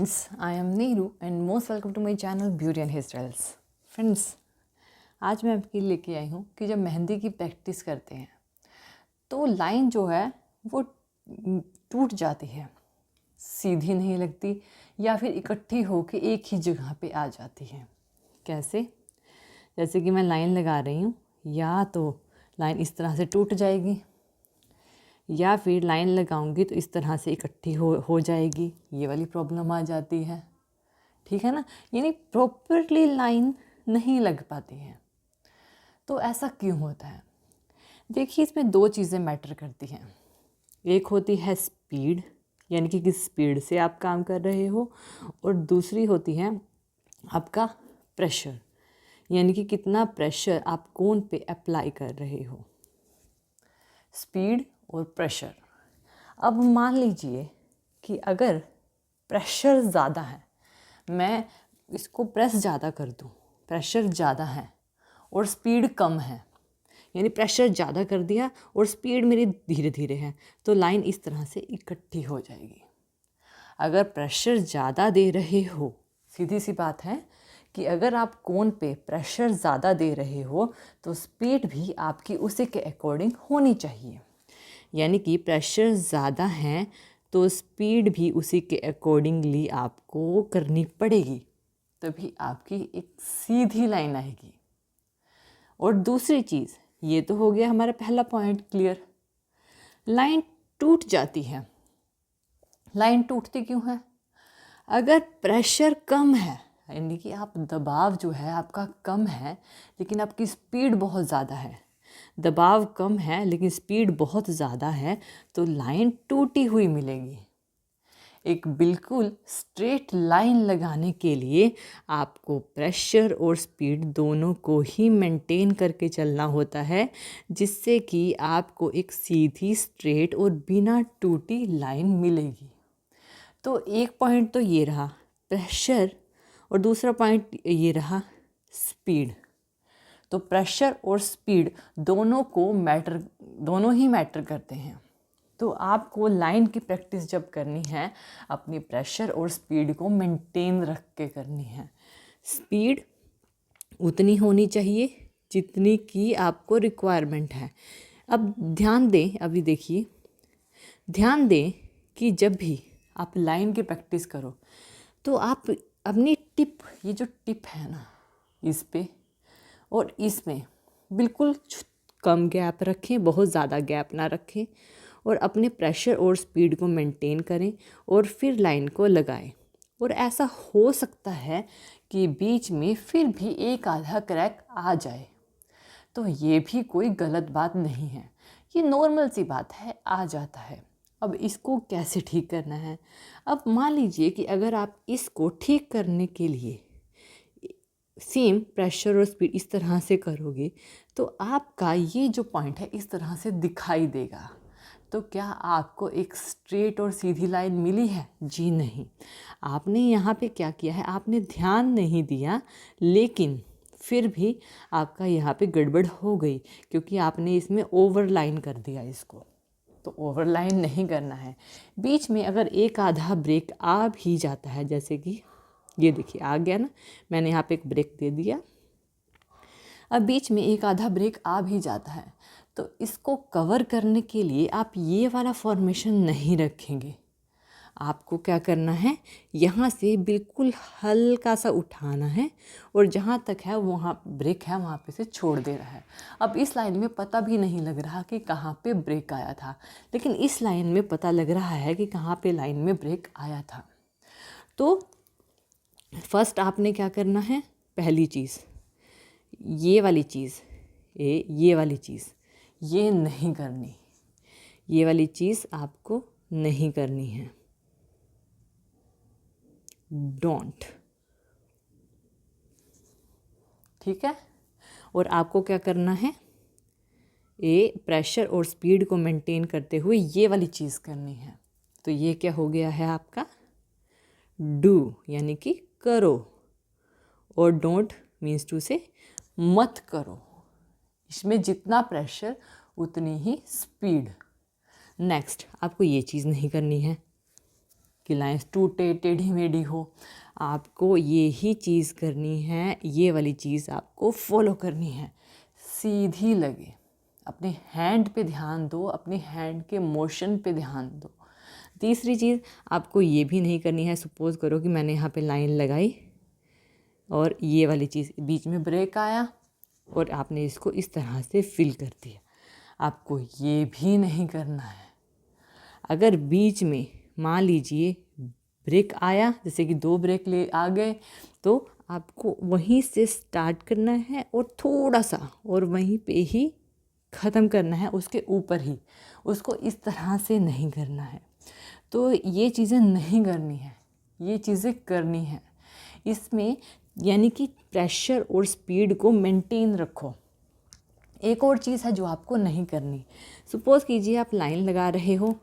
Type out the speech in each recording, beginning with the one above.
friends, I am Neeru and most welcome to my channel Beauty and Hairstyles. Friends, आज मैं आपके लिए लेके आई हूँ कि जब मेहंदी की प्रैक्टिस करते हैं तो लाइन जो है वो टूट जाती है, सीधी नहीं लगती या फिर इकट्ठी होके एक ही जगह पे आ जाती है। कैसे? जैसे कि मैं लाइन लगा रही हूँ, या तो लाइन इस तरह से टूट जाएगी या फिर लाइन लगाऊंगी तो इस तरह से इकट्ठी हो जाएगी, ये वाली प्रॉब्लम आ जाती है। ठीक है ना, यानी प्रॉपरली लाइन नहीं लग पाती है। तो ऐसा क्यों होता है? देखिए, इसमें दो चीज़ें मैटर करती हैं। एक होती है स्पीड, यानी कि किस स्पीड से आप काम कर रहे हो, और दूसरी होती है आपका प्रेशर, यानी कि कितना प्रेशर आप कोन पे अप्लाई कर रहे हो। स्पीड और प्रेशर। अब मान लीजिए कि अगर प्रेशर ज़्यादा है, मैं इसको प्रेस ज़्यादा कर दूँ, प्रेशर ज़्यादा है और स्पीड कम है, यानी प्रेशर ज़्यादा कर दिया और स्पीड मेरी धीरे धीरे है, तो लाइन इस तरह से इकट्ठी हो जाएगी। अगर प्रेशर ज़्यादा दे रहे हो, सीधी सी बात है कि अगर आप कोन पे प्रेशर ज़्यादा दे रहे हो तो स्पीड भी आपकी उसी के अकॉर्डिंग होनी चाहिए। यानी कि प्रेशर ज़्यादा है तो स्पीड भी उसी के अकॉर्डिंगली आपको करनी पड़ेगी, तभी आपकी एक सीधी लाइन आएगी। और दूसरी चीज़, ये तो हो गया हमारा पहला पॉइंट क्लियर। लाइन टूट जाती है। लाइन टूटती क्यों है? अगर प्रेशर कम है, यानी कि आप दबाव जो है आपका कम है लेकिन आपकी स्पीड बहुत ज़्यादा है, दबाव कम है लेकिन स्पीड बहुत ज़्यादा है, तो लाइन टूटी हुई मिलेगी। एक बिल्कुल स्ट्रेट लाइन लगाने के लिए आपको प्रेशर और स्पीड दोनों को ही मेंटेन करके चलना होता है, जिससे कि आपको एक सीधी, स्ट्रेट और बिना टूटी लाइन मिलेगी। तो एक पॉइंट तो ये रहा प्रेशर, और दूसरा पॉइंट ये रहा स्पीड। तो प्रेशर और स्पीड दोनों ही मैटर करते हैं। तो आपको लाइन की प्रैक्टिस जब करनी है, अपनी प्रेशर और स्पीड को मेंटेन रख के करनी है। स्पीड उतनी होनी चाहिए जितनी की आपको रिक्वायरमेंट है। अब ध्यान दें, अभी देखिए, ध्यान दें कि जब भी आप लाइन की प्रैक्टिस करो तो आप अपनी टिप, ये जो टिप है ना, इस पे और इसमें बिल्कुल कम गैप रखें, बहुत ज़्यादा गैप ना रखें, और अपने प्रेशर और स्पीड को मेंटेन करें और फिर लाइन को लगाएं। और ऐसा हो सकता है कि बीच में फिर भी एक आधा क्रैक आ जाए, तो ये भी कोई गलत बात नहीं है, ये नॉर्मल सी बात है, आ जाता है। अब इसको कैसे ठीक करना है? अब मान लीजिए कि अगर आप इसको ठीक करने के लिए सेम प्रेशर और स्पीड इस तरह से करोगे तो आपका ये जो पॉइंट है इस तरह से दिखाई देगा। तो क्या आपको एक स्ट्रेट और सीधी लाइन मिली है? जी नहीं। आपने यहाँ पे क्या किया है, आपने ध्यान नहीं दिया, लेकिन फिर भी आपका यहाँ पे गड़बड़ हो गई, क्योंकि आपने इसमें ओवरलाइन कर दिया इसको। तो ओवरलाइन नहीं करना है। बीच में अगर एक आधा ब्रेक आ भी जाता है, जैसे कि ये देखिए आ गया ना, मैंने यहाँ पे एक ब्रेक दे दिया, अब बीच में एक आधा ब्रेक आ भी जाता है, तो इसको कवर करने के लिए आप ये वाला फॉर्मेशन नहीं रखेंगे। आपको क्या करना है, यहाँ से बिल्कुल हल्का सा उठाना है और जहाँ तक है वहाँ ब्रेक है वहाँ पे से छोड़ दे रहा है। अब इस लाइन में पता भी नहीं लग रहा कि कहाँ पे ब्रेक आया था, लेकिन इस लाइन में पता लग रहा है कि कहाँ पे लाइन में ब्रेक आया था। तो फर्स्ट आपने क्या करना है, पहली चीज़ ये वाली चीज़, ये वाली चीज़ ये नहीं करनी, ये वाली चीज़ आपको नहीं करनी है। डोंट, ठीक है। और आपको क्या करना है, प्रेशर और स्पीड को मेंटेन करते हुए ये वाली चीज़ करनी है। तो ये क्या हो गया है आपका डू, यानी कि करो, और डोंट मीन्स टू से मत करो। इसमें जितना प्रेशर उतनी ही स्पीड। नेक्स्ट, आपको ये चीज़ नहीं करनी है। कि लाइंस टूटे टेढ़ी मेढ़ी हो। आपको ये ही चीज़ करनी है, ये वाली चीज़ आपको फॉलो करनी है, सीधी लगे। अपने हैंड पे ध्यान दो, अपने हैंड के मोशन पे ध्यान दो। तीसरी चीज़ आपको ये भी नहीं करनी है, सपोज़ करो कि मैंने यहाँ पे लाइन लगाई और ये वाली चीज़ बीच में ब्रेक आया और आपने इसको इस तरह से फिल कर दिया। आपको ये भी नहीं करना है। अगर बीच में मान लीजिए ब्रेक आया, जैसे कि 2 ब्रेक ले आ गए, तो आपको वहीं से स्टार्ट करना है और थोड़ा सा और वहीं पे ही ख़त्म करना है, उसके ऊपर ही। उसको इस तरह से नहीं करना है। तो ये चीज़ें नहीं करनी है, ये चीज़ें करनी है। इसमें यानी कि प्रेशर और स्पीड को मेंटेन रखो। एक और चीज़ है जो आपको नहीं करनी। सपोज़ कीजिए आप लाइन लगा रहे हो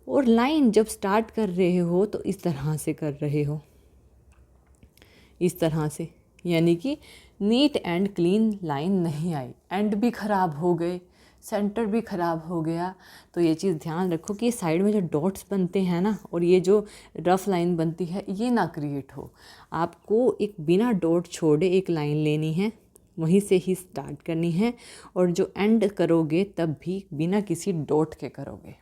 और लाइन जब स्टार्ट कर रहे हो तो इस तरह से कर रहे हो, इस तरह से, यानी कि नीट एंड क्लीन लाइन नहीं आई, एंड भी ख़राब हो गए, सेंटर भी ख़राब हो गया। तो ये चीज़ ध्यान रखो कि साइड में जो डॉट्स बनते हैं ना, और ये जो रफ़ लाइन बनती है, ये ना क्रिएट हो। आपको एक बिना डॉट छोड़े एक लाइन लेनी है, वहीं से ही स्टार्ट करनी है, और जो एंड करोगे तब भी बिना किसी डॉट के करोगे।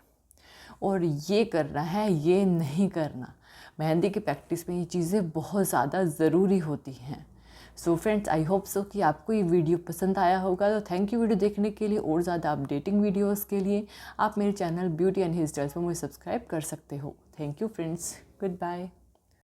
और ये करना है, ये नहीं करना। मेहंदी की प्रैक्टिस में ये चीज़ें बहुत ज़्यादा ज़रूरी होती हैं। So friends, I hope so कि आपको ये वीडियो पसंद आया होगा। तो थैंक यू वीडियो देखने के लिए। और ज़्यादा अपडेटिंग वीडियोस के लिए आप मेरे channel beauty and hair styles पर मुझे सब्सक्राइब कर सकते हो। Thank you friends, good bye.